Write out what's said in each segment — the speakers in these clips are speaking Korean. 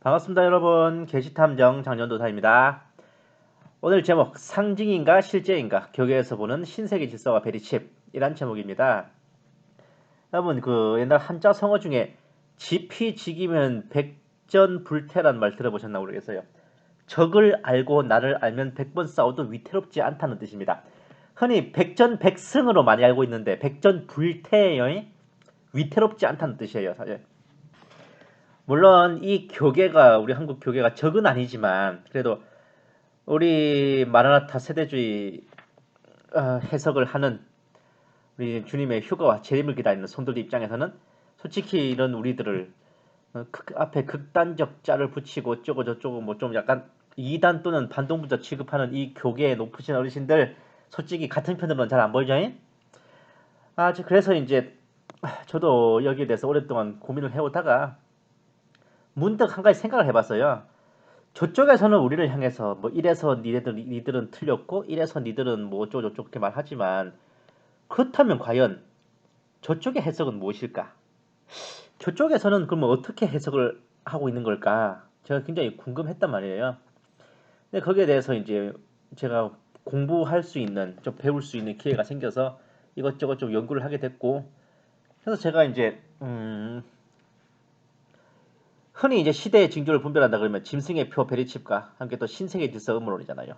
반갑습니다, 여러분. 게시탐정 장년도사입니다. 오늘 제목 상징인가 실제인가 교계에서 보는 신세계 질서와 베리칩 이란 제목입니다. 여러분 그 옛날 한자 성어 중에 지피지기면 백전불태란 말 들어보셨나 모르겠어요. 적을 알고 나를 알면 100번 싸워도 위태롭지 않다는 뜻입니다. 흔히 백전백승으로 많이 알고 있는데 백전불태의 위태롭지 않다는 뜻이에요, 사실. 물론 이 교계가 우리 한국 교계가 적은 아니지만 그래도 우리 마라나타 세대주의 해석을 하는 우리 주님의 휴가와 재림을 기다리는 성도들 입장에서는 솔직히 이런 우리들을 앞에 극단적 자를 붙이고 어쩌고 저쩌고 뭐 좀 약간 이단 또는 반동부자 취급하는 이 교계의 높으신 어르신들 솔직히 같은 편으로는 잘 안 보이죠? 그래서 이제 저도 여기에 대해서 오랫동안 고민을 해오다가 문득 한 가지 생각을 해봤어요. 저쪽에서는 우리를 향해서 뭐 이래서 니들은 틀렸고 이래서 니들은 뭐 어쩌고저쩌고 그렇게 말하지만 그렇다면 과연 저쪽의 해석은 무엇일까? 저쪽에서는 그러면 어떻게 해석을 하고 있는 걸까? 제가 굉장히 궁금했단 말이에요. 근데 거기에 대해서 이제 제가 공부할 수 있는, 좀 배울 수 있는 기회가 생겨서 이것저것 좀 연구를 하게 됐고, 그래서 제가 이제 흔히 이제 시대의 징조를 분별한다 그러면 짐승의 표 베리칩과 함께 또 신세계 질서 음모론이잖아요.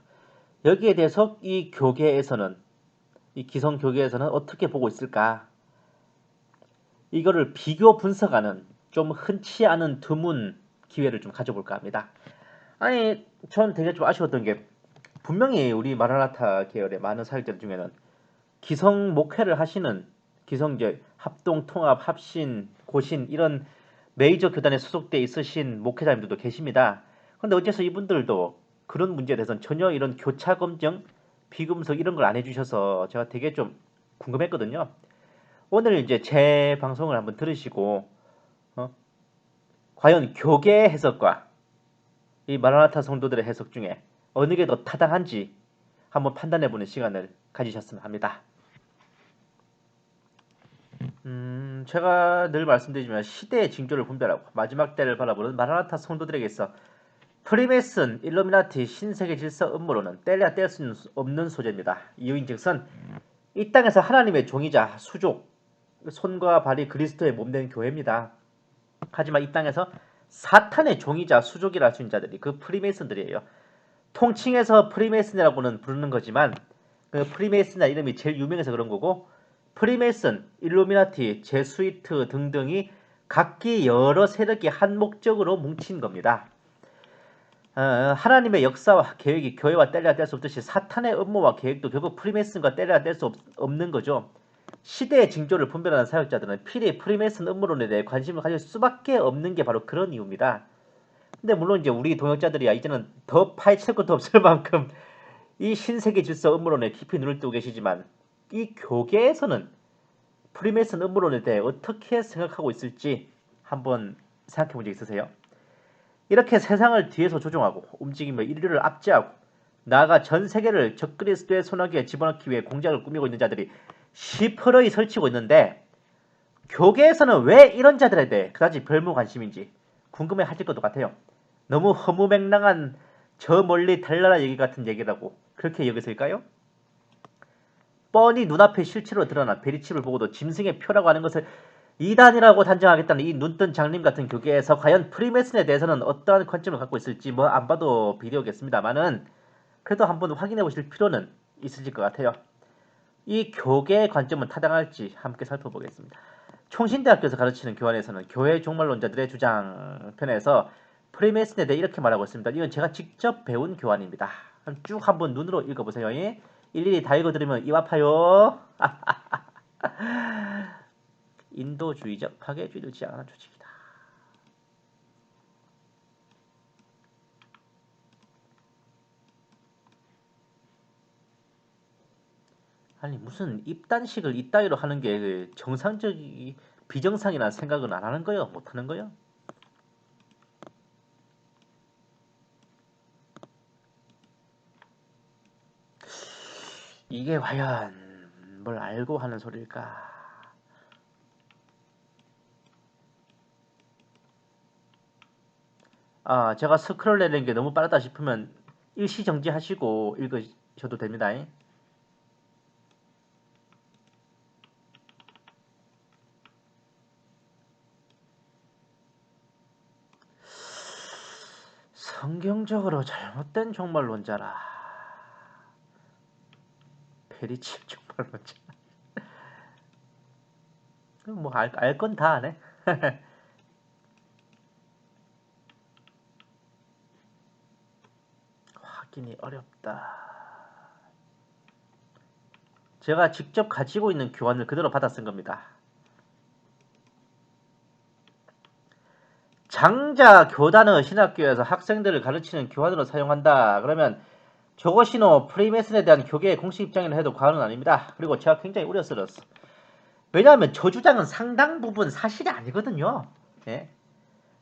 여기에 대해서 이 교계에서는 이 기성 교계에서는 어떻게 보고 있을까? 이거를 비교 분석하는 좀 흔치 않은 드문 기회를 좀 가져볼까 합니다. 전 되게 좀 아쉬웠던 게 분명히 우리 마라나타 계열의 많은 사역자들 중에는 기성 목회를 하시는 기성 이제 합동, 통합, 합신, 고신 이런 메이저 교단에 소속돼 있으신 목회자님들도 계십니다. 그런데 어째서 이분들도 그런 문제에 대해서는 전혀 이런 교차 검증, 비금속 이런 걸 안 해주셔서 제가 되게 좀 궁금했거든요. 오늘 이제 제 방송을 한번 들으시고 과연 교계 해석과 이 마라나타 성도들의 해석 중에 어느 게 더 타당한지 한번 판단해보는 시간을 가지셨으면 합니다. 제가 늘 말씀드리지만 시대의 징조를 분별하고 마지막 때를 바라보는 마라나타 성도들에게 있어 프리메슨, 일루미나티, 신세계 질서 음모론은 뗄래야 뗄 수 없는 소재입니다. 이유인즉슨 이 땅에서 하나님의 종이자 수족, 손과 발이 그리스도의 몸된 교회입니다. 하지만 이 땅에서 사탄의 종이자 수족이라 할 수 있는 자들이 그 프리메이슨들이에요. 통칭해서 프리메이슨이라고는 부르는 거지만 그 프리메이슨이라는 이름이 제일 유명해서 그런 거고 프리메이슨, 일루미나티, 제수이트 등등이 각기 여러 세력이 한 목적으로 뭉친 겁니다. 하나님의 역사와 계획이 교회와 뗄래야 뗄 수 없듯이 사탄의 음모와 계획도 결국 프리메이슨과 뗄래야 뗄 수 없는 거죠. 시대의 징조를 분별하는 사역자들은 필히 프리메이슨 음모론에 대해 관심을 가질 수밖에 없는 게 바로 그런 이유입니다. 근데 물론 이제 우리 동역자들이야 이제는 더 파헤칠 것도 없을 만큼 이 신세계 질서 음모론에 깊이 눈을 뜨고 계시지만 이 교계에서는 프리메이슨 음모론에 대해 어떻게 생각하고 있을지 한번 생각해 본 적 있으세요? 이렇게 세상을 뒤에서 조종하고 움직이며 인류를 압제하고 나아가 전 세계를 적그리스도의 손아귀에 집어넣기 위해 공작을 꾸미고 있는 자들이 시퍼러이 설치고 있는데 교계에서는 왜 이런 자들에 대해 그다지 별무 관심인지 궁금해 하실 것도 같아요. 너무 허무맹랑한 저 멀리 달나라 얘기 같은 얘기라고 그렇게 여기실까요? 뻔히 눈앞에 실체로 드러난 베리칩을 보고도 짐승의 표라고 하는 것을 이단이라고 단정하겠다는 이 눈뜬 장님 같은 교계에서 과연 프리메슨에 대해서는 어떠한 관점을 갖고 있을지 뭐 안 봐도 비디오겠습니다만은 그래도 한번 확인해 보실 필요는 있으실 것 같아요. 이 교계의 관점은 타당할지 함께 살펴보겠습니다. 총신대학교에서 가르치는 교환에서는 교회 종말론자들의 주장 편에서 프리메슨에 대해 이렇게 말하고 있습니다. 이건 제가 직접 배운 교환입니다. 쭉 한번 눈으로 읽어보세요. 일일이 다 읽어드리면 입 아파요. 인도주의적 파괴주의를 지향하는 조직이다. 아니 무슨 입단식을 이따위로 하는 게 정상적이 비정상이라는 생각은 안 하는 거예요? 못 하는 거예요? 이게 과연 뭘 알고 하는 소리일까? 제가 스크롤 내리는 게 너무 빠르다 싶으면 일시 정지하시고 읽으셔도 됩니다. 성경적으로 잘못된 종말론자라. 페리칩 종말론자. 뭐 알 건 다 아네. 확인이 어렵다. 제가 직접 가지고 있는 교환을 그대로 받아 쓴 겁니다. 장자 교단의 신학교에서 학생들을 가르치는 교환으로 사용한다. 그러면 저것이노 프리메슨에 대한 교계의 공식 입장이라 해도 과언은 아닙니다. 그리고 제가 굉장히 우려스러웠어. 왜냐하면 저 주장은 상당 부분 사실이 아니거든요. 예?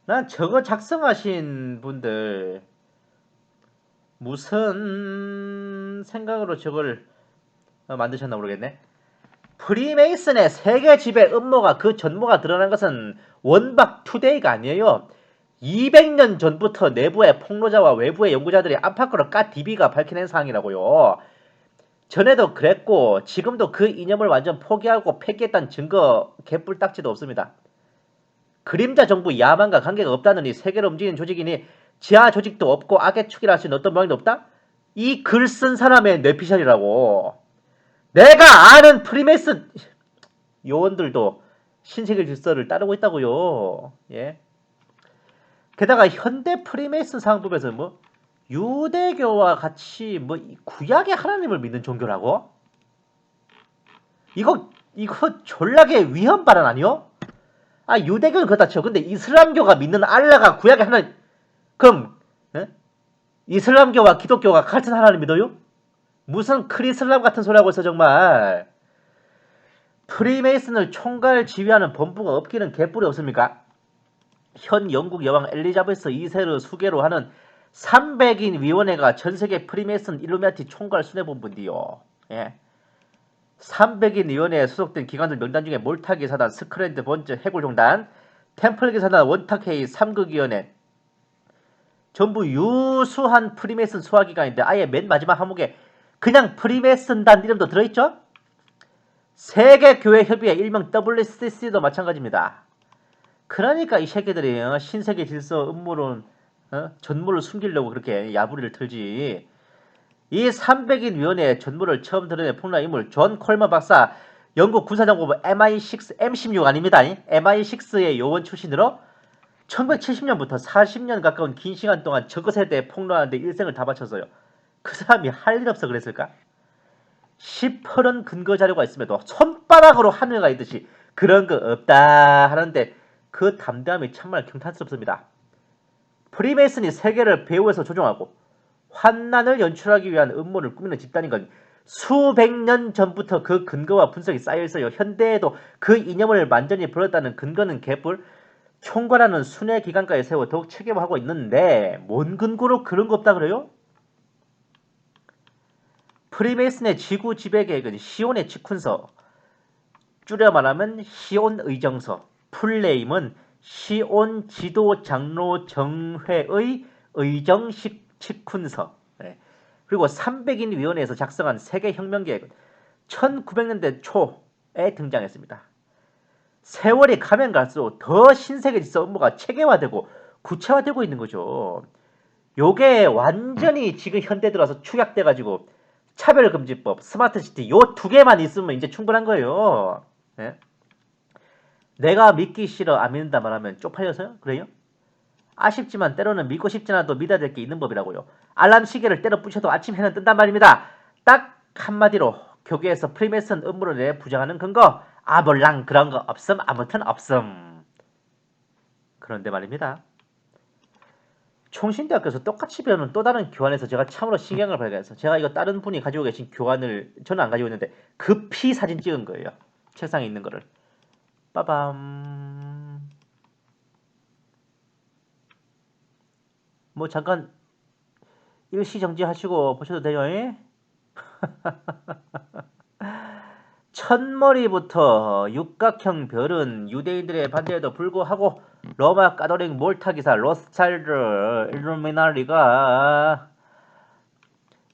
난 저거 작성하신 분들 무슨 생각으로 저걸 만드셨나 모르겠네. 프리메이슨의 세계 지배 음모가 그 전모가 드러난 것은 원박 투데이가 아니에요. 200년 전부터 내부의 폭로자와 외부의 연구자들이 안팎으로 까디비가 밝혀낸 사항이라고요. 전에도 그랬고 지금도 그 이념을 완전 포기하고 폐기했다는 증거 개뿔딱지도 없습니다. 그림자 정부 야만과 관계가 없다느니 세계를 움직이는 조직이니 지하 조직도 없고 악의 축이라 할 수 있는 어떤 모양도 없다? 이 글 쓴 사람의 뇌피셜이라고. 내가 아는 프리메슨 요원들도 신세계 질서를 따르고 있다고요. 예. 게다가 현대 프리메이슨 상법에서 뭐 유대교와 같이 뭐 구약의 하나님을 믿는 종교라고? 이거 졸라게 위험 발언 아니요? 유대교는 그렇다 쳐. 근데 이슬람교가 믿는 알라가 구약의 하나님, 그럼 이슬람교와 기독교가 같은 하나님 믿어요? 무슨 크리슬람 같은 소리 하고 있어 정말. 프리메이슨을 총괄 지휘하는 본부가 없기는 개뿔이 없습니까? 현 영국 여왕 엘리자베스 2세를 수계로 하는 300인 위원회가 전세계 프리메이슨 일루미나티 총괄 수뇌본부인데요. 예. 300인 위원회에 소속된 기관들 명단 중에 몰타 기사단, 스크랜드 번즈 해골종단, 템플 기사단, 원탁회의, 3극위원회 전부 유수한 프리메이슨 수화기관인데 아예 맨 마지막 항목에 그냥 프리메이슨단 이름도 들어있죠? 세계교회협의회 일명 WCC도 마찬가지입니다. 그러니까 이 새끼들이 신세계 질서 음모론 전모를 숨기려고 그렇게 야부리를 틀지. 이 300인 위원회의 전모를 처음 드러낸 폭로한 인물 존 콜먼 박사, 영국 군사정보부 MI6 M16 아닙니다. MI6의 요원 출신으로 1970년부터 40년 가까운 긴 시간 동안 저것에 대해 폭로하는데 일생을 다 바쳤어요. 그 사람이 할 일 없어 그랬을까? 시퍼런 근거 자료가 있음에도 손바닥으로 하늘 가있듯이 그런 거 없다 하는데 그 담대함이 참말 경탄스럽습니다. 프리메이슨이 세계를 배후에서 조종하고 환난을 연출하기 위한 음모를 꾸미는 집단인 건 수백 년 전부터 그 근거와 분석이 쌓여있어요. 현대에도 그 이념을 완전히 버렸다는 근거는 개뿔. 총괄하는 순회 기관까지 세워 더욱 체계화하고 있는데 뭔 근거로 그런 거 없다 그래요? 프리메이슨의 지구 지배 계획은 시온의 직훈서, 줄여 말하면 시온 의정서, 풀네임은 시온 지도 장로 정회의 의정식 직훈서. 네. 그리고 300인 위원회에서 작성한 세계 혁명 계획은 1900년대 초에 등장했습니다. 세월이 가면 갈수록 더 신세계 질서 업무가 체계화되고 구체화되고 있는 거죠. 요게 완전히 지금 현대 들어서 축약돼가지고 차별금지법, 스마트시티 요 두 개만 있으면 이제 충분한 거예요. 네? 내가 믿기 싫어 안 믿는다 말하면 쪽팔려서요? 그래요? 아쉽지만 때로는 믿고 싶지 않아도 믿어야 될 게 있는 법이라고요. 알람 시계를 때려 부셔도 아침 해는 뜬단 말입니다. 딱 한마디로 교계에서 프리메이슨 음모를 내 부정하는 근거 몰랑 그런 거 없음. 아무튼 없음. 그런데 말입니다. 총신대학교에서 똑같이 배우는 또 다른 교환에서 제가 참으로 신경을 발견해서 제가 이거 다른 분이 가지고 계신 교환을 저는 안 가지고 있는데 급히 사진 찍은 거예요. 책상에 있는 거를. 빠밤. 뭐 잠깐 일시정지하시고 보셔도 돼요. 첫머리부터 육각형 별은 유대인들의 반대에도 불구하고 로마 가톨릭 몰타 기사 로스차일드 일루미나리가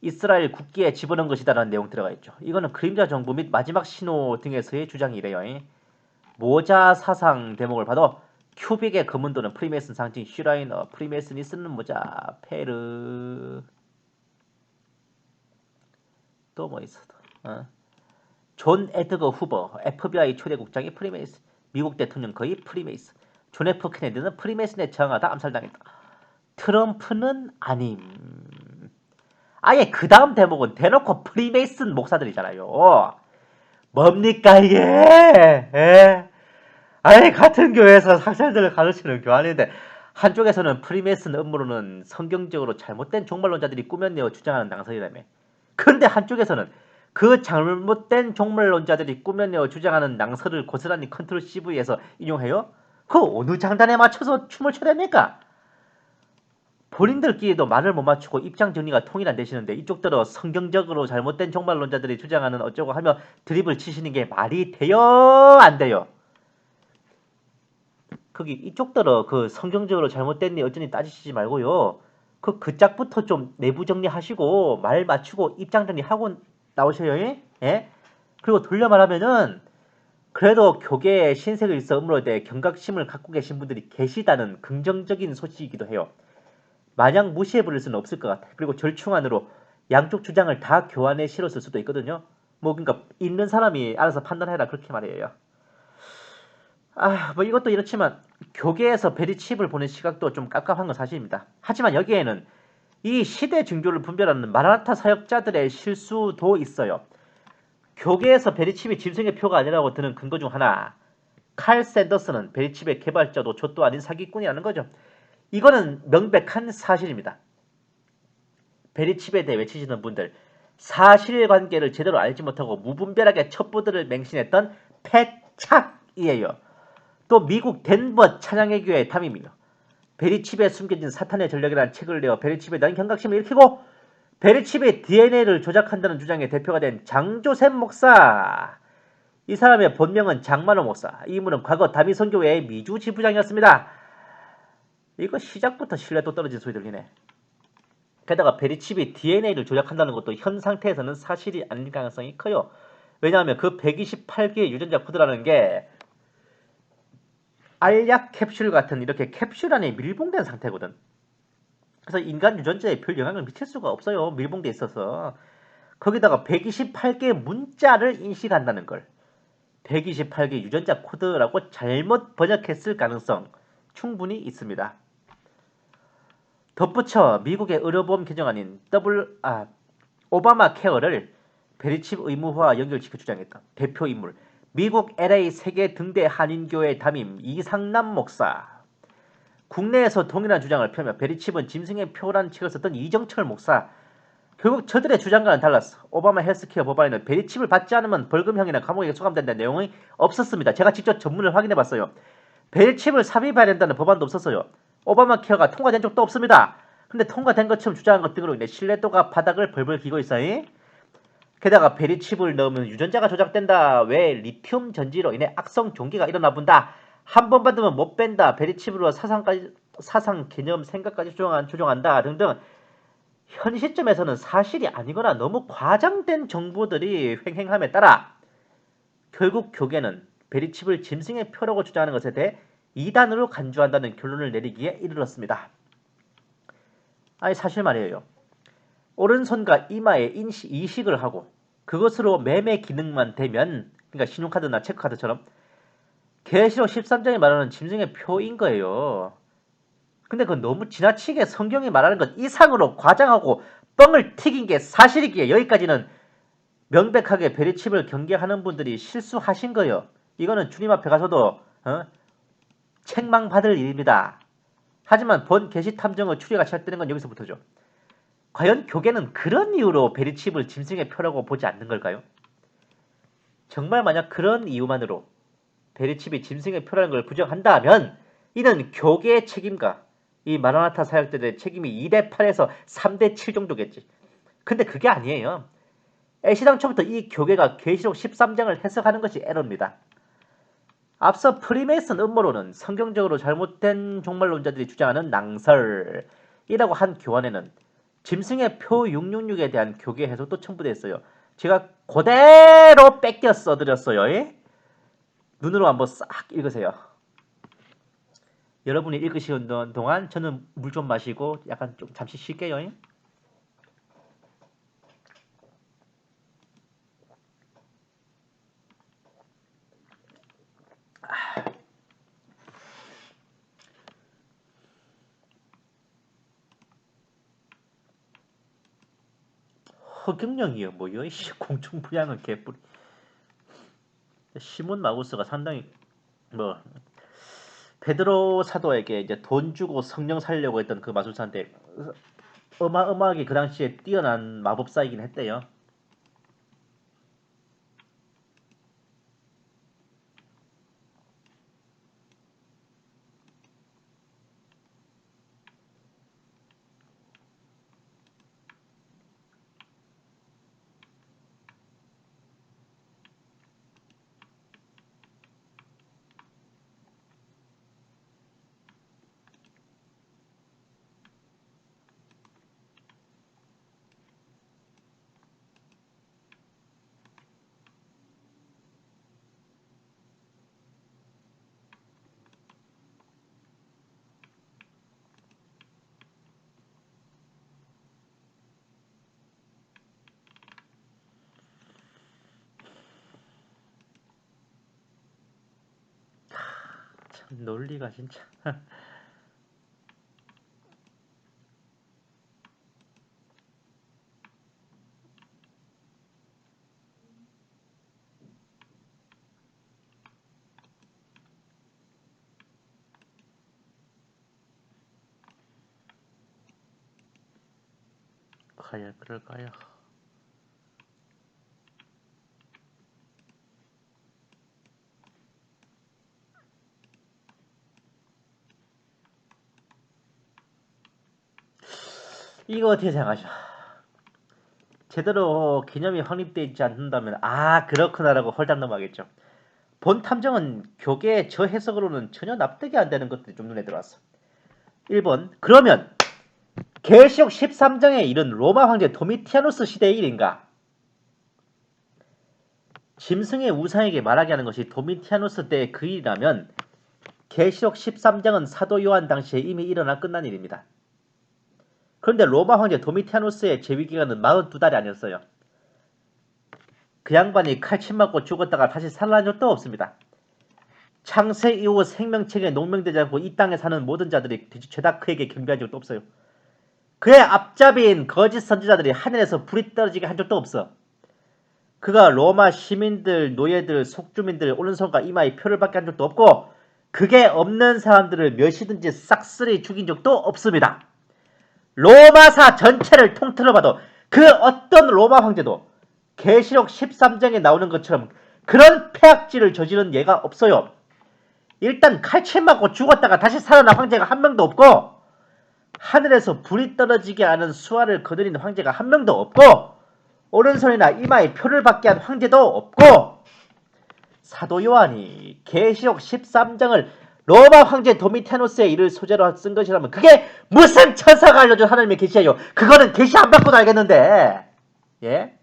이스라엘 국기에 집어넣은 것이다라는 내용 들어가 있죠. 이거는 그림자 정부 및 마지막 신호 등에서의 주장이래요. 모자 사상 대목을 봐도 큐빅의 검은도는 프리메이슨 상징, 슈라이너 프리메이슨이 쓰는 모자, 페르 또 뭐 있어? 존 에드거 후버 FBI 초대국장이 프리메이슨, 미국 대통령 거의 프리메이슨, 존 F 케네디는 프리메이슨에 저항하다 암살당했다. 트럼프는 아님. 아예 그 다음 대목은 대놓고 프리메이슨 목사들이잖아요. 뭡니까 이게? 아예 같은 교회에서 학생들을 가르치는 교환인데 한쪽에서는 프리메이슨 음모론은 성경적으로 잘못된 종말론자들이 꾸며내어 주장하는 낭설이라며. 그런데 한쪽에서는 그 잘못된 종말론자들이 꾸며내어 주장하는 낭설을 고스란히 컨트롤 CV에서 인용해요? 그 어느 장단에 맞춰서 춤을 춰야 됩니까? 본인들끼리도 말을 못 맞추고 입장 정리가 통일 안 되시는데 이쪽들어 성경적으로 잘못된 종말론자들이 주장하는 어쩌고 하며 드립을 치시는 게 말이 돼요? 안 돼요? 거기 이쪽들어 그 성경적으로 잘못됐니 어쩌니 따지시지 말고요. 그 짝부터 좀 내부 정리하시고 말 맞추고 입장 정리하고 나오셔요. 예? 그리고 돌려 말하면은 그래도 교계에 신세가 있어 음모에 대해 경각심을 갖고 계신 분들이 계시다는 긍정적인 소식이기도 해요. 마냥 무시해버릴 수는 없을 것 같아. 그리고 절충안으로 양쪽 주장을 다 교환에 실었을 수도 있거든요. 뭐 그러니까 있는 사람이 알아서 판단해라 그렇게 말이에요. 뭐 이것도 이렇지만 교계에서 베리칩을 보는 시각도 좀 깝깝한 건 사실입니다. 하지만 여기에는 이 시대 징조를 분별하는 마라나타 사역자들의 실수도 있어요. 교계에서 베리칩이 짐승의 표가 아니라고 드는 근거 중 하나, 칼 샌더스는 베리칩의 개발자도 좆도 아닌 사기꾼이라는 거죠. 이거는 명백한 사실입니다. 베리칩에 대해 외치시는 분들, 사실관계를 제대로 알지 못하고 무분별하게 첩보들을 맹신했던 패착이에요. 또 미국 덴버 찬양의 교회 담임이며 베리칩에 숨겨진 사탄의 전략이라는 책을 내어 베리칩에 대한 경각심을 일으키고 베리칩의 DNA를 조작한다는 주장의 대표가 된 장조셉 목사. 이 사람의 본명은 장만호 목사. 이분은 과거 다미선교회의 미주 지부장이었습니다. 이거 시작부터 신뢰도 떨어진 소리 들리네. 게다가 베리칩이 DNA를 조작한다는 것도 현 상태에서는 사실이 아닐 가능성이 커요. 왜냐하면 그 128개의 유전자 코드라는 게 알약 캡슐 같은 이렇게 캡슐 안에 밀봉된 상태거든. 그래서 인간 유전자에 별 영향을 미칠 수가 없어요. 밀봉돼 있어서. 거기다가 128개의 문자를 인식한다는 걸 128개 유전자 코드라고 잘못 번역했을 가능성 충분히 있습니다. 덧붙여 미국의 의료보험 개정안인 오바마 케어를 베리칩 의무화와 연결시켜 주장했던 대표 인물 미국 LA 세계 등대 한인교회 담임 이상남 목사. 국내에서 동일한 주장을 펴며 베리칩은 짐승의 표라는 책을 썼던 이정철 목사. 결국 저들의 주장과는 달랐어. 오바마 헬스케어 법안에는 베리칩을 받지 않으면 벌금형이나 감옥에 소감된다는 내용이 없었습니다. 제가 직접 전문을 확인해봤어요. 베리칩을 삽입해야 된다는 법안도 없었어요. 오바마 케어가 통과된 적도 없습니다. 근데 통과된 것처럼 주장한 것 등으로 인해 신뢰도가 바닥을 벌벌 기고 있어요. 게다가 베리칩을 넣으면 유전자가 조작된다. 왜 리튬 전지로 인해 악성 종기가 일어나 본다. 한 번 받으면 못 뺀다. 베리칩으로 사상 개념 생각까지 조종한다 등등. 현 시점에서는 사실이 아니거나 너무 과장된 정보들이 횡행함에 따라 결국 교계는 베리칩을 짐승의 표라고 주장하는 것에 대해 이단으로 간주한다는 결론을 내리기에 이르렀습니다. 아니 사실 말이에요. 오른손과 이마에 이식을 하고 그것으로 매매 기능만 되면 그러니까 신용카드나 체크카드처럼 계시록 13장이 말하는 짐승의 표인 거예요. 근데 그건 너무 지나치게 성경이 말하는 것 이상으로 과장하고 뻥을 튀긴 게 사실이기에 여기까지는 명백하게 베리칩을 경계하는 분들이 실수하신 거예요. 이거는 주님 앞에 가서도 책망받을 일입니다. 하지만 본 계시 탐정의 추리가 시작되는 건 여기서부터죠. 과연 교계는 그런 이유로 베리칩을 짐승의 표라고 보지 않는 걸까요? 정말 만약 그런 이유만으로 베리칩이 짐승의 표라는 걸 부정한다면 이는 교계의 책임과 이 마라나타 사역자들의 책임이 2대 8에서 3대 7 정도겠지. 근데 그게 아니에요. 애시당초부터 이 교계가 계시록 13장을 해석하는 것이 에러입니다. 앞서 프리메이슨 음모론은 성경적으로 잘못된 종말론자들이 주장하는 낭설이라고 한 교환에는 짐승의 표 666에 대한 교계 해석도 첨부되어 있어요. 제가 그대로 뺏겨 써드렸어요. 예? 눈으로 한번 싹 읽으세요. 여러분이 읽으시는 동안 저는 물 좀 마시고 약간 좀 잠시 쉴게요. 예? 허경영이요 뭐요? 공중부양은 개뿔이. 시몬 마구스가 상당히 뭐 베드로 사도에게 이제 돈 주고 성령 살려고 했던 그 마술사인데 어마어마하게 그 당시에 뛰어난 마법사이긴 했대요. 참 논리가 진짜. 과연 그럴까요? 이거 어떻게 생각하죠? 제대로 개념이 확립되어 있지 않는다면 그렇구나라고 홀딱 넘어가겠죠. 본 탐정은 교계의 저 해석으로는 전혀 납득이 안 되는 것들이 좀 눈에 들어왔어. 1번 그러면 계시록 13장에 이른 로마 황제 도미티아누스 시대의 일인가? 짐승의 우상에게 말하게 하는 것이 도미티아누스 때의 그 일이라면 계시록 13장은 사도 요한 당시에 이미 일어나 끝난 일입니다. 그런데 로마 황제 도미티아누스의 재위기간은 42달이 아니었어요. 그 양반이 칼침 맞고 죽었다가 다시 살아난 적도 없습니다. 창세 이후 생명체계 농명되지 않고 이 땅에 사는 모든 자들이 죄다 그에게 경배한 적도 없어요. 그의 앞잡이인 거짓 선지자들이 하늘에서 불이 떨어지게 한 적도 없어. 그가 로마 시민들, 노예들, 속주민들 오른손과 이마에 표를 받게 한 적도 없고 그게 없는 사람들을 몇이든지 싹쓸이 죽인 적도 없습니다. 로마사 전체를 통틀어봐도 그 어떤 로마 황제도 계시록 13장에 나오는 것처럼 그런 폐악질을 저지른 예가 없어요. 일단 칼침 맞고 죽었다가 다시 살아난 황제가 한 명도 없고 하늘에서 불이 떨어지게 하는 수화를 거느린 황제가 한 명도 없고 오른손이나 이마에 표를 받게 한 황제도 없고 사도 요한이 계시록 13장을 로마 황제 도미티아누스의 일을 소재로 쓴 것이라면 그게 무슨 천사가 알려준 하나님의 계시예요. 그거는 계시 안 받고도 알겠는데. 예?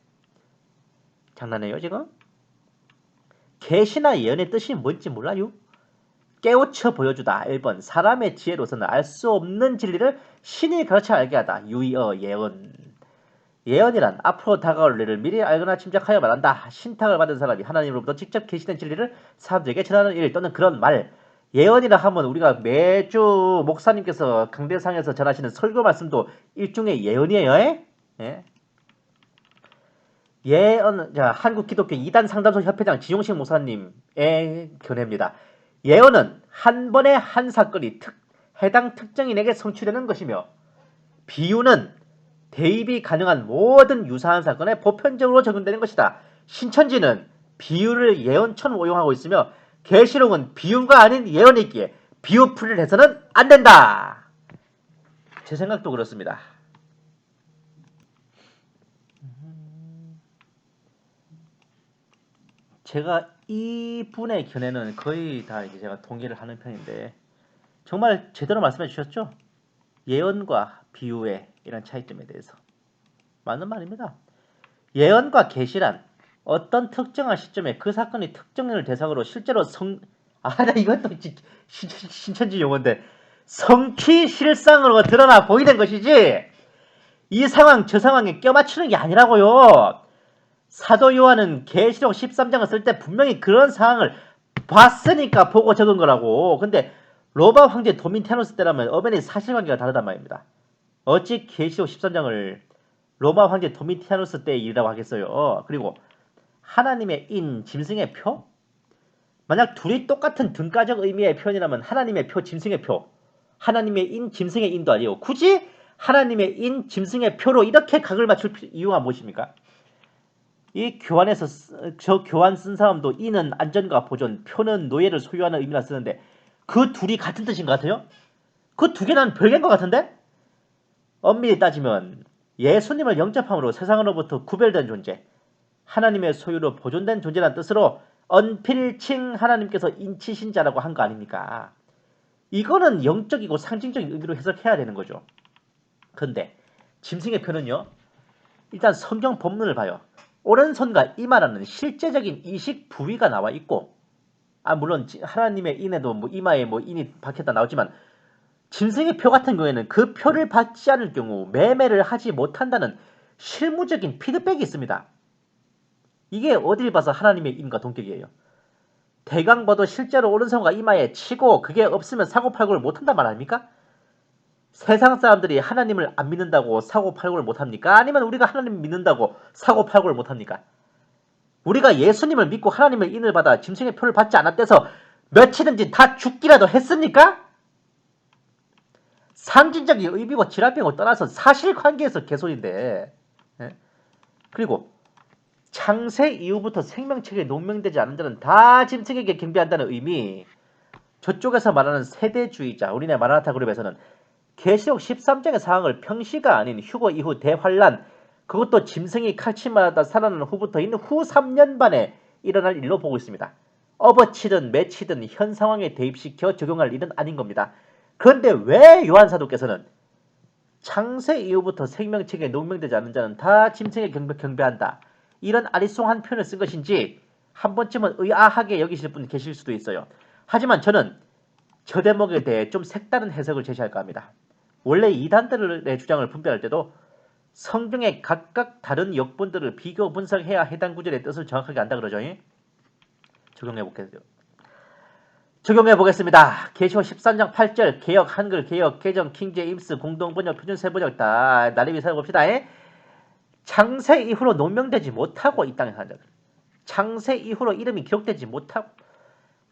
장난해요 지금? 계시나 예언의 뜻이 뭔지 몰라요? 깨우쳐 보여주다. 1번 사람의 지혜로서는 알 수 없는 진리를 신이 가르쳐 알게 하다. 유의어 예언. 예언이란 앞으로 다가올 일을 미리 알거나 짐작하여 말한다. 신탁을 받은 사람이 하나님으로부터 직접 계시된 진리를 사람들에게 전하는 일 또는 그런 말. 예언이라 하면 우리가 매주 목사님께서 강대상에서 전하시는 설교 말씀도 일종의 예언이에요. 예? 예언, 자, 한국기독교 이단 상담소 협회장 지용식 목사님의 견해입니다. 예언은 한 번의 한 사건이 해당 특정인에게 성취되는 것이며 비유는 대입이 가능한 모든 유사한 사건에 보편적으로 적용되는 것이다. 신천지는 비유를 예언처럼 오용하고 있으며 계시록은 비유가 아닌 예언이기에 비유풀이를 해서는 안 된다. 제 생각도 그렇습니다. 제가 이 분의 견해는 거의 다 이제 제가 동의를 하는 편인데 정말 제대로 말씀해 주셨죠? 예언과 비유의 이런 차이점에 대해서 맞는 말입니다. 예언과 계시란 어떤 특정한 시점에 그 사건이 특정인을 대상으로 실제로 나 이것도 신천지 용어인데 성취 실상으로 드러나 보이는 것이지 이 상황 저 상황에 껴맞추는 게 아니라고요. 사도 요한은 계시록 13장을 쓸 때 분명히 그런 상황을 봤으니까 보고 적은 거라고. 근데 로마 황제 도미티아누스 때라면 엄연히 사실관계가 다르단 말입니다. 어찌 계시록 13장을 로마 황제 도미티아누스 때의 일이라고 하겠어요. 그리고 하나님의 인, 짐승의 표? 만약 둘이 똑같은 등가적 의미의 표현이라면 하나님의 표, 짐승의 표, 하나님의 인, 짐승의 인도 아니에요. 굳이 하나님의 인, 짐승의 표로 이렇게 각을 맞출 이유가 무엇입니까? 이 교환에서 저 교환 쓴 사람도 인은 안전과 보존, 표는 노예를 소유하는 의미라 쓰는데 그 둘이 같은 뜻인 것 같아요? 그 두 개는 별개인 것 같은데? 엄밀히 따지면 예수님을 영접함으로 세상으로부터 구별된 존재, 하나님의 소유로 보존된 존재란 뜻으로 언필칭 하나님께서 인치신 자라고 한 거 아닙니까? 이거는 영적이고 상징적인 의미로 해석해야 되는 거죠. 근데 짐승의 표는요. 일단 성경 본문을 봐요. 오른손과 이마라는 실제적인 이식 부위가 나와 있고 물론 하나님의 인에도 뭐 이마에 뭐 인이 박혔다 나오지만 짐승의 표 같은 경우에는 그 표를 받지 않을 경우 매매를 하지 못한다는 실무적인 피드백이 있습니다. 이게 어딜 봐서 하나님의 인과 동격이에요. 대강 봐도 실제로 오른손과 이마에 치고 그게 없으면 사고팔고를 못한단 말 아닙니까? 세상 사람들이 하나님을 안 믿는다고 사고팔고를 못합니까? 아니면 우리가 하나님을 믿는다고 사고팔고를 못합니까? 우리가 예수님을 믿고 하나님의 인을 받아 짐승의 표를 받지 않았대서 며칠인지 다 죽기라도 했습니까? 상징적인 의미고 지랄병을 떠나서 사실관계에서 개소리인데. 그리고 창세 이후부터 생명체계에 농명되지 않은 자는 다 짐승에게 경배한다는 의미. 저쪽에서 말하는 세대주의자 우리네 마라나타 그룹에서는 계시록 13장의 상황을 평시가 아닌 휴거 이후 대환란, 그것도 짐승이 칼침 맞았다 살아난 후부터 있는 후 3년 반에 일어날 일로 보고 있습니다. 업어치든 매치든 현 상황에 대입시켜 적용할 일은 아닌 겁니다. 그런데 왜 요한사도께서는 창세 이후부터 생명체계에 농명되지 않은 자는 다 짐승에 경배한다, 이런 아리송한 표현을 쓴 것인지 한 번쯤은 의아하게 여기실 분 계실 수도 있어요. 하지만 저는 저 대목에 대해 좀 색다른 해석을 제시할까 합니다. 원래 이단들의 주장을 분별할 때도 성경의 각각 다른 역본들을 비교 분석해야 해당 구절의 뜻을 정확하게 안다 그러죠. 적용해 보겠습니다. 계시록 13장 8절 개역, 한글 개역, 개정, 킹제임스, 공동번역, 표준세 번역 다 나름이 살펴봅시다. 창세 이후로 농명되지 못하고 이 땅에 사는 자들, 창세 이후로 이름이 기록되지 못하고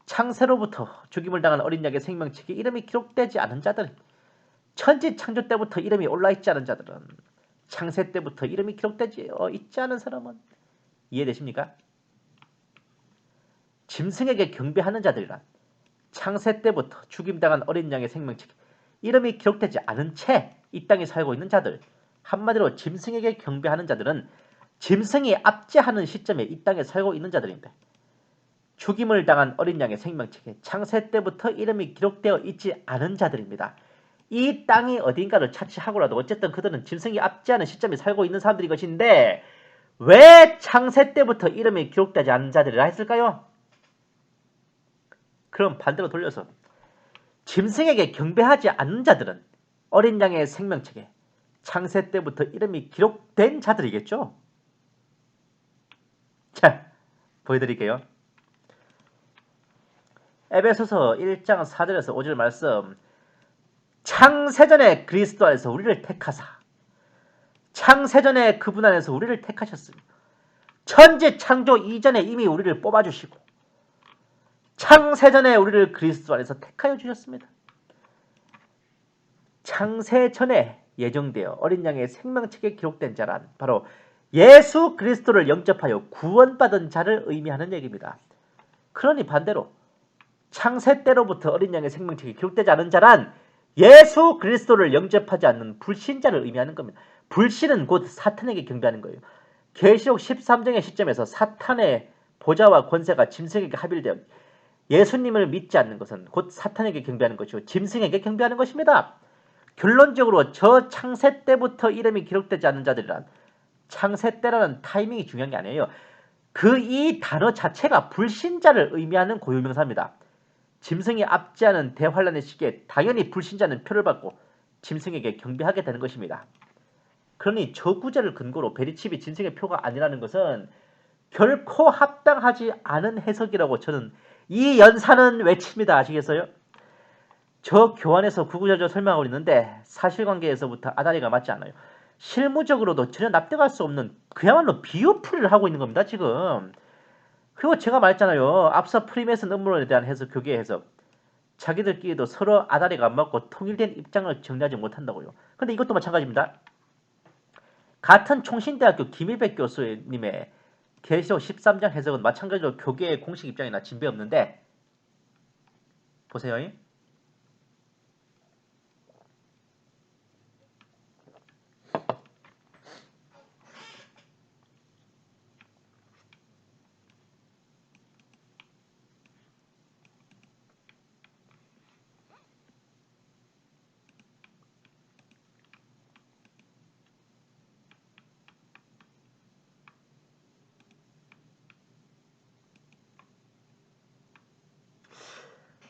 창세로부터 죽임을 당한 어린 양의 생명책에 이름이 기록되지 않은 자들, 천지 창조 때부터 이름이 올라있지 않은 자들은, 창세 때부터 이름이 기록되지 있지 않은 사람은, 이해되십니까? 짐승에게 경배하는 자들이란 창세 때부터 죽임당한 어린 양의 생명책에 이름이 기록되지 않은 채 이 땅에 살고 있는 자들, 한마디로 짐승에게 경배하는 자들은 짐승이 압제하는 시점에 이 땅에 살고 있는 자들인데, 죽임을 당한 어린 양의 생명책에 창세 때부터 이름이 기록되어 있지 않은 자들입니다. 이 땅이 어딘가를 차치하고라도 어쨌든 그들은 짐승이 압제하는 시점에 살고 있는 사람들인 것인데 왜 창세 때부터 이름이 기록되지 않은 자들이라 했을까요? 그럼 반대로 돌려서 짐승에게 경배하지 않는 자들은 어린 양의 생명책에 창세 때부터 이름이 기록된 자들이겠죠? 자, 보여드릴게요. 에베소서 1장 4절에서 5절 말씀. 창세전에 그리스도 안에서 우리를 택하사 창세전에 그분 안에서 우리를 택하셨으며 천지 창조 이전에 이미 우리를 뽑아주시고 창세전에 우리를 그리스도 안에서 택하여 주셨습니다. 창세전에 예정되어 어린 양의 생명책에 기록된 자란 바로 예수 그리스도를 영접하여 구원받은 자를 의미하는 얘기입니다. 그러니 반대로 창세 때로부터 어린 양의 생명책에 기록되지 않은 자란 예수 그리스도를 영접하지 않는 불신자를 의미하는 겁니다. 불신은 곧 사탄에게 경배하는 거예요. 계시록 13장의 시점에서 사탄의 보좌와 권세가 짐승에게 합일되어 예수님을 믿지 않는 것은 곧 사탄에게 경배하는 것이고 짐승에게 경배하는 것입니다. 결론적으로 저 창세 때부터 이름이 기록되지 않는 자들이란 창세 때라는 타이밍이 중요한 게 아니에요. 이 단어 자체가 불신자를 의미하는 고유명사입니다. 짐승이 압제하는 대환란의 시기에 당연히 불신자는 표를 받고 짐승에게 경배하게 되는 것입니다. 그러니 저 구절을 근거로 베리칩이 짐승의 표가 아니라는 것은 결코 합당하지 않은 해석이라고 저는 이 연사는 외칩니다. 아시겠어요? 저 교환에서 구구절절 설명하고 있는데 사실관계에서부터 아다리가 맞지 않아요. 실무적으로도 전혀 납득할 수 없는 그야말로 비유풀이를 하고 있는 겁니다. 지금. 그리고 제가 말했잖아요. 앞서 프리메이슨 음모론에 대한 해석, 교계 해석. 자기들끼리도 서로 아다리가 안 맞고 통일된 입장을 정리하지 못한다고요. 근데 이것도 마찬가지입니다. 같은 총신대학교 김일백 교수님의 계시록 13장 해석은 마찬가지로 교계의 공식 입장이나 진배 없는데 보세요.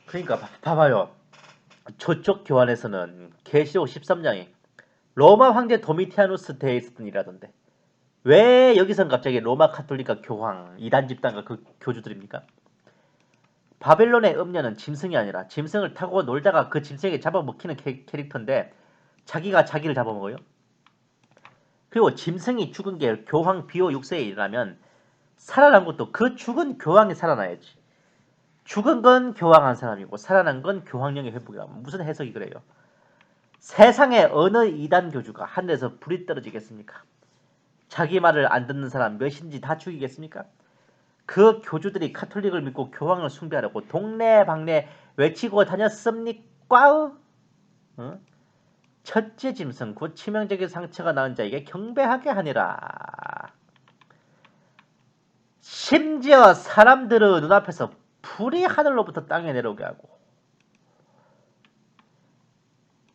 그러니까 봐봐요. 저쪽 교환에서는 계시록 13장이 로마 황제 도미티아누스 때에 있었던 일이라던데 왜 여기선 갑자기 로마 카톨릭과 교황, 이단 집단과 그 교주들입니까? 바벨론의 음녀는 짐승이 아니라 짐승을 타고 놀다가 그 짐승에게 잡아먹히는 캐릭터인데 자기가 자기를 잡아먹어요? 그리고 짐승이 죽은 게 교황 비호 6세에 일어나면 살아난 것도 그 죽은 교황이 살아나야지. 죽은 건 교황 한 사람이고 살아난 건 교황령의 회복이라 무슨 해석이 그래요? 세상에 어느 이단 교주가 하늘에서 불이 떨어지겠습니까? 자기 말을 안 듣는 사람 몇인지 다 죽이겠습니까? 그 교주들이 카톨릭을 믿고 교황을 숭배하려고 동네방네 외치고 다녔습니까? 어? 첫째 짐승 곧 치명적인 상처가 나은 자에게 경배하게 하니라. 심지어 사람들의 눈앞에서 불이 하늘로부터 땅에 내려오게 하고.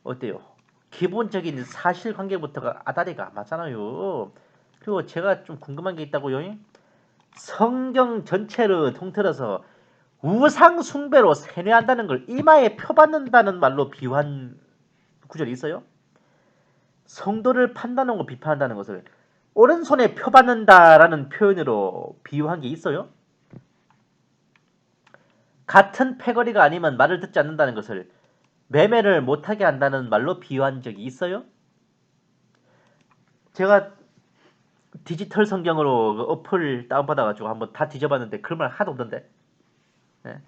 어때요? 기본적인 사실관계부터가 아다리가 맞잖아요. 그리고 제가 좀 궁금한 게 있다고요. 성경 전체를 통틀어서 우상 숭배로 세뇌한다는 걸 이마에 펴받는다는 말로 비유한 구절이 있어요? 성도를 판단하고 비판한다는 것을 오른손에 펴받는다라는 표현으로 비유한 게 있어요? 같은 패거리가 아니면 말을 듣지 않는다는 것을 매매를 못하게 한다는 말로 비유한 적이 있어요? 제가 디지털 성경으로 그 어플 다운받아가지고 한번 다 뒤져봤는데 그런 말 하나도 없던데. 네.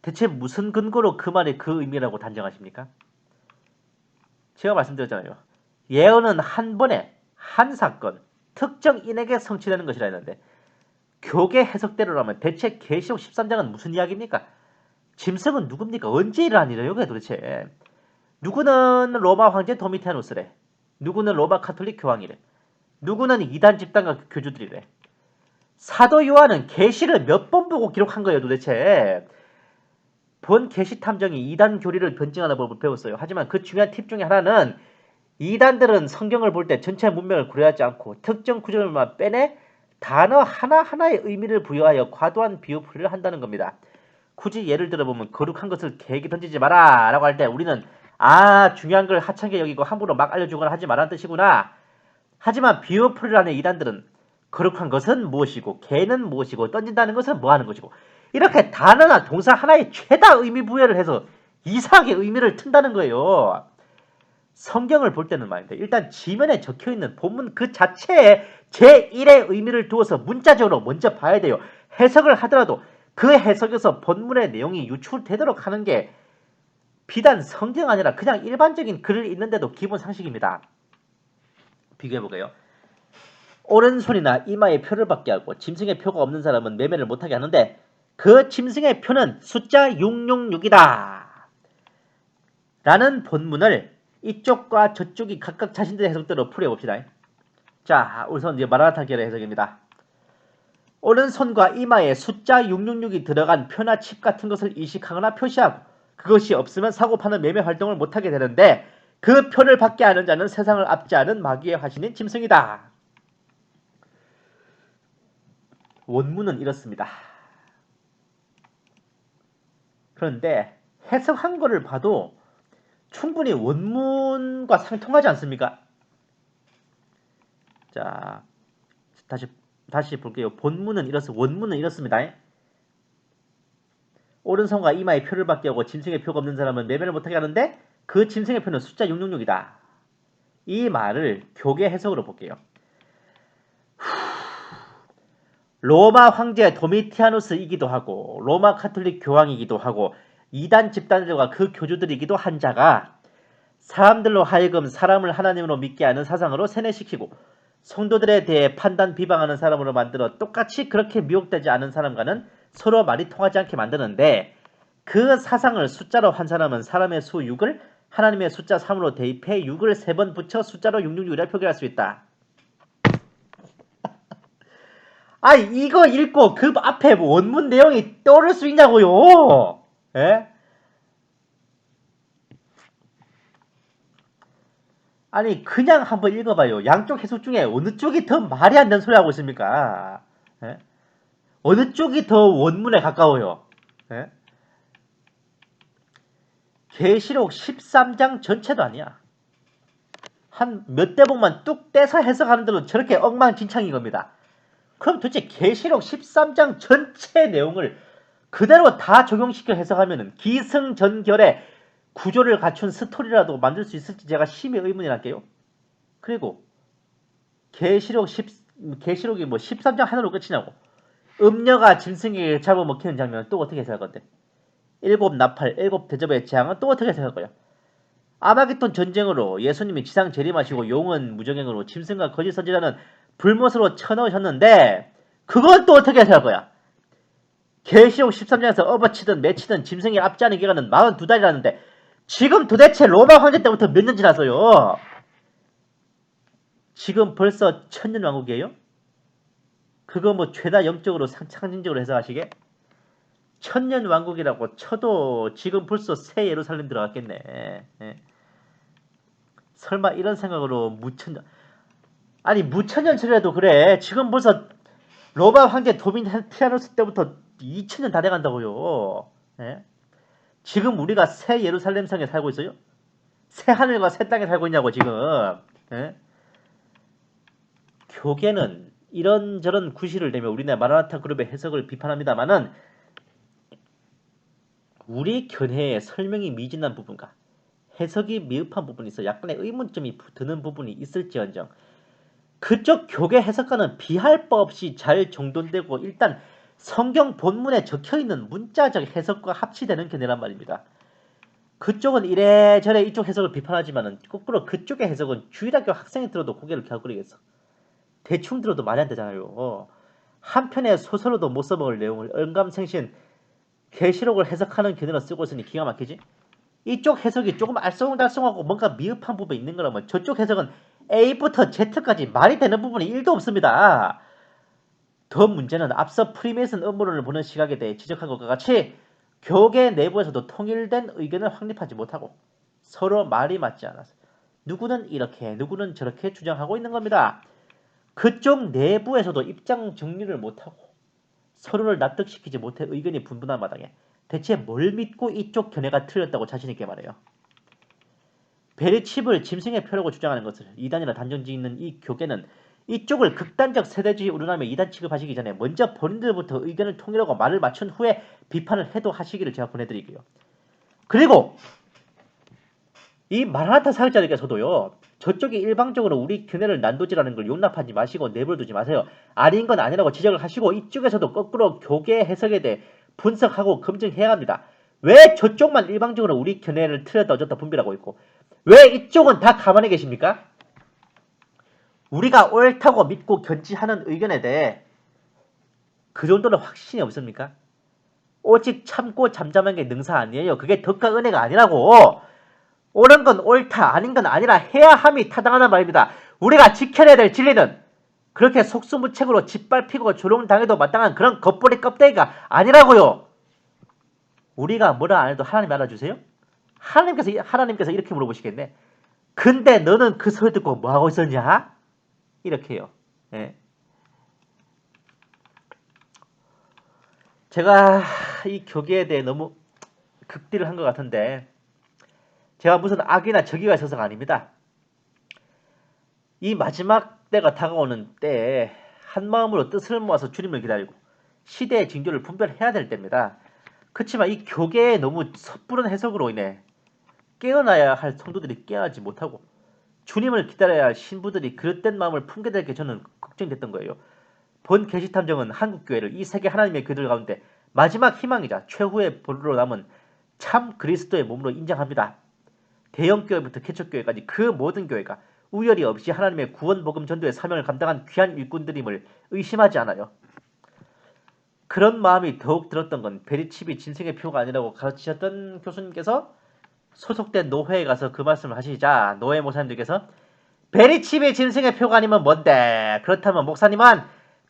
대체 무슨 근거로 그 말이 그 의미라고 단정하십니까? 제가 말씀드렸잖아요. 예언은 한 번에 한 사건, 특정 인에게 성취되는 것이라 했는데 교계 해석대로라면 대체 계시록 13장은 무슨 이야기입니까? 짐승은 누굽니까? 언제 일어난 일이에요? 그게 도대체. 누구는 로마 황제 도미티아누스래. 누구는 로마 카톨릭 교황이래. 누구는 이단 집단과 교주들이래. 사도 요한은 계시를 몇 번 보고 기록한 거예요 도대체. 본 계시 탐정이 이단 교리를 변증하는 법을 배웠어요. 하지만 그 중요한 팁 중에 하나는 이단들은 성경을 볼 때 전체 문맥을 고려하지 않고 특정 구절만 빼내 단어 하나하나의 의미를 부여하여 과도한 비유풀이를 한다는 겁니다. 굳이 예를 들어보면 거룩한 것을 개에게 던지지 마라 라고 할 때 우리는 중요한 걸 하찮게 여기고 함부로 막 알려주거나 하지 말라는 뜻이구나. 하지만 비유풀이를 하는 이단들은 거룩한 것은 무엇이고 개는 무엇이고 던진다는 것은 뭐하는 것이고 이렇게 단어나 동사 하나에 최다 의미 부여를 해서 이상하게 의미를 튼다는 거예요. 성경을 볼 때는 말인데 일단 지면에 적혀있는 본문 그 자체에 제1의 의미를 두어서 문자적으로 먼저 봐야 돼요. 해석을 하더라도 그 해석에서 본문의 내용이 유출되도록 하는 게 비단 성경 아니라 그냥 일반적인 글을 읽는데도 기본 상식입니다. 비교해보게요. 오른손이나 이마에 표를 받게 하고 짐승의 표가 없는 사람은 매매를 못하게 하는데 그 짐승의 표는 숫자 666이다. 라는 본문을 이쪽과 저쪽이 각각 자신들의 해석대로 풀어봅시다. 자, 우선 이제 마라나타 계열의 해석입니다. 오른손과 이마에 숫자 666이 들어간 표나 칩 같은 것을 인식하거나 표시하고 그것이 없으면 사고파는 매매 활동을 못하게 되는데 그 표를 받게 하는 자는 세상을 압제하는 마귀의 화신인 짐승이다. 원문은 이렇습니다. 그런데 해석한 거를 봐도 충분히 원문과 상통하지 않습니까? 자, 다시 볼게요. 본문은 이렇습니다. 원문은 이렇습니다. 오른손과 이마에 표를 받게 하고 짐승의 표가 없는 사람은 매매를 못하게 하는데 그 짐승의 표는 숫자 666이다. 이 말을 교계 해석으로 볼게요. 로마 황제 도미티아누스이기도 하고 로마 카톨릭 교황이기도 하고 이단 집단들과 그 교주들이기도 한 자가 사람들로 하여금 사람을 하나님으로 믿게 하는 사상으로 세뇌시키고 성도들에 대해 판단 비방하는 사람으로 만들어 똑같이 그렇게 미혹되지 않은 사람과는 서로 말이 통하지 않게 만드는데 그 사상을 숫자로 한 사람은 사람의 수 6을 하나님의 숫자 3으로 대입해 6을 3번 붙여 숫자로 666이라 표기할 수 있다. 아니 이거 읽고 그 앞에 원문 내용이 떠오를 수 있냐고요. 예? 아니 그냥 한번 읽어봐요. 양쪽 해석 중에 어느 쪽이 더 말이 안 되는 소리 하고 있습니까? 예? 어느 쪽이 더 원문에 가까워요? 예? 계시록 13장 전체도 아니야. 한 몇 대목만 뚝 떼서 해석하는 대로 저렇게 엉망진창인 겁니다. 그럼 도대체 계시록 13장 전체 내용을 그대로 다 적용시켜 해석하면은 기승전결의 구조를 갖춘 스토리라도 만들 수 있을지 제가 심히 의문이랄게요. 그리고 계시록이 뭐 13장 하나로 끝이냐고. 음녀가 짐승에게 잡아먹히는 장면은 또 어떻게 해석할 건데? 일곱 나팔, 일곱 대접의 재앙은 또 어떻게 해석할 거야? 아마겟돈 전쟁으로 예수님이 지상 재림하시고 용은 무정행으로 짐승과 거짓 선지자는 불못으로 쳐넣으셨는데 그건 또 어떻게 해석할 거야? 계시록 13장에서 업어치든 매치든 짐승이 압제하는 기간은 42달이라는데 지금 도대체 로마 황제 때부터 몇 년 지났어요? 지금 벌써 천년왕국이에요? 그거 뭐 죄다 영적으로 상징적으로 해석하시게? 천년왕국이라고 쳐도 지금 벌써 새 예루살렘 들어갔겠네. 예. 설마 이런 생각으로 무천년 전이라도 그래. 지금 벌써 로마 황제 도미티아누스 때부터 2000년 다 돼간다고요. 예? 지금 우리가 새 예루살렘 성에 살고 있어요? 새 하늘과 새 땅에 살고 있냐고 지금. 예? 교계는 이런저런 구실을 내며 우리나라 마라나타 그룹의 해석을 비판합니다만은 우리 견해의 설명이 미진한 부분과 해석이 미흡한 부분이 있어 약간의 의문점이 드는 부분이 있을지언정 그쪽 교계 해석가는 비할 바 없이 잘 정돈되고 일단 성경 본문에 적혀있는 문자적 해석과 합치되는 견해란 말입니다. 그쪽은 이래저래 이쪽 해석을 비판하지만 거꾸로 그쪽의 해석은 주일학교 학생이 들어도 고개를 갸우거리겠어. 대충 들어도 말이 안 되잖아요. 한편의 소설로도 못 써먹을 내용을 언감생신 계시록을 해석하는 견해로 쓰고 있으니 기가 막히지? 이쪽 해석이 조금 알쏭달쏭하고 뭔가 미흡한 부분이 있는 거라면 저쪽 해석은 A부터 Z까지 말이 되는 부분이 1도 없습니다. 더 문제는 앞서 프리메이슨 음모론을 보는 시각에 대해 지적한 것과 같이 교계 내부에서도 통일된 의견을 확립하지 못하고 서로 말이 맞지 않아서 누구는 이렇게 누구는 저렇게 주장하고 있는 겁니다. 그쪽 내부에서도 입장 정리를 못하고 서로를 납득시키지 못해 의견이 분분한 마당에 대체 뭘 믿고 이쪽 견해가 틀렸다고 자신있게 말해요. 베리칩을 짐승의 표라고 주장하는 것을 이단이라 단정짓는 이 교계는 이쪽을 극단적 세대주의 우려하며 이단 취급하시기 전에 먼저 본인들부터 의견을 통일하고 말을 맞춘 후에 비판을 해도 하시기를 제가 보내드릴게요. 그리고 이 마라나타 사역자들께서도요. 저쪽이 일방적으로 우리 견해를 난도질하는 걸 용납하지 마시고 내버려두지 마세요. 아닌 건 아니라고 지적을 하시고 이쪽에서도 거꾸로 교계 해석에 대해 분석하고 검증해야 합니다. 왜 저쪽만 일방적으로 우리 견해를 틀렸다 어쩌다 분별하고 있고 왜 이쪽은 다 가만히 계십니까? 우리가 옳다고 믿고 견지하는 의견에 대해 그 정도는 확신이 없습니까? 오직 참고 잠잠한 게 능사 아니에요. 그게 덕과 은혜가 아니라고. 옳은 건 옳다, 아닌 건 아니라 해야 함이 타당하단 말입니다. 우리가 지켜내야 될 진리는 그렇게 속수무책으로 짓밟히고 조롱당해도 마땅한 그런 겉보리 껍데기가 아니라고요. 우리가 뭐라 안 해도 하나님 알아주세요? 하나님께서 이렇게 물어보시겠네. 근데 너는 그 소리 듣고 뭐 하고 있었냐? 이렇게요. 예. 제가 이 교계에 대해 너무 극딜을 한 것 같은데 제가 무슨 악이나 적이가 있어서가 아닙니다. 이 마지막 때가 다가오는 때에 한마음으로 뜻을 모아서 주님을 기다리고 시대의 징조를 분별해야 될 때입니다. 그렇지만 이 교계의 너무 섣부른 해석으로 인해 깨어나야 할 성도들이 깨어나지 못하고 주님을 기다려야 할 신부들이 그릇된 마음을 품게 될 게 저는 걱정됐던 거예요. 본 계시탐정은 한국교회를 이 세계 하나님의 교회들 가운데 마지막 희망이자 최후의 보루로 남은 참 그리스도의 몸으로 인정합니다. 대형교회부터 개척교회까지 그 모든 교회가 우열이 없이 하나님의 구원복음 전도의 사명을 감당한 귀한 일꾼들임을 의심하지 않아요. 그런 마음이 더욱 들었던 건 베리칩이 진생의 표가 아니라고 가르치셨던 교수님께서 소속된 노회에 가서 그 말씀을 하시자 노회 목사님들께서 베리칩이 진생의 표가 아니면 뭔데? 그렇다면 목사님은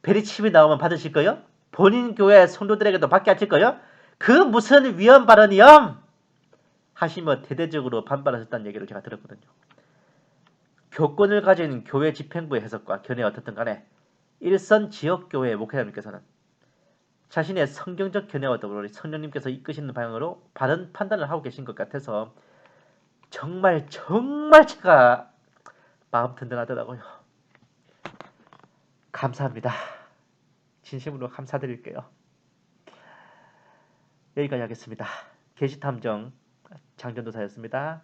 베리칩이 나오면 받으실 거요? 본인 교회 성도들에게도 받게 하실 거요? 그 무슨 위헌 발언이요? 하시며 대대적으로 반발하셨다는 얘기를 제가 들었거든요. 교권을 가진 교회 집행부의 해석과 견해가 어떻든 간에 일선 지역교회 목회자님께서는 자신의 성경적 견해와 더불어 성령님께서 이끄시는 방향으로 바른 판단을 하고 계신 것 같아서 정말 제가 마음 든든하더라고요. 감사합니다. 진심으로 감사드릴게요. 여기까지 하겠습니다. 계시탐정 장전도사였습니다.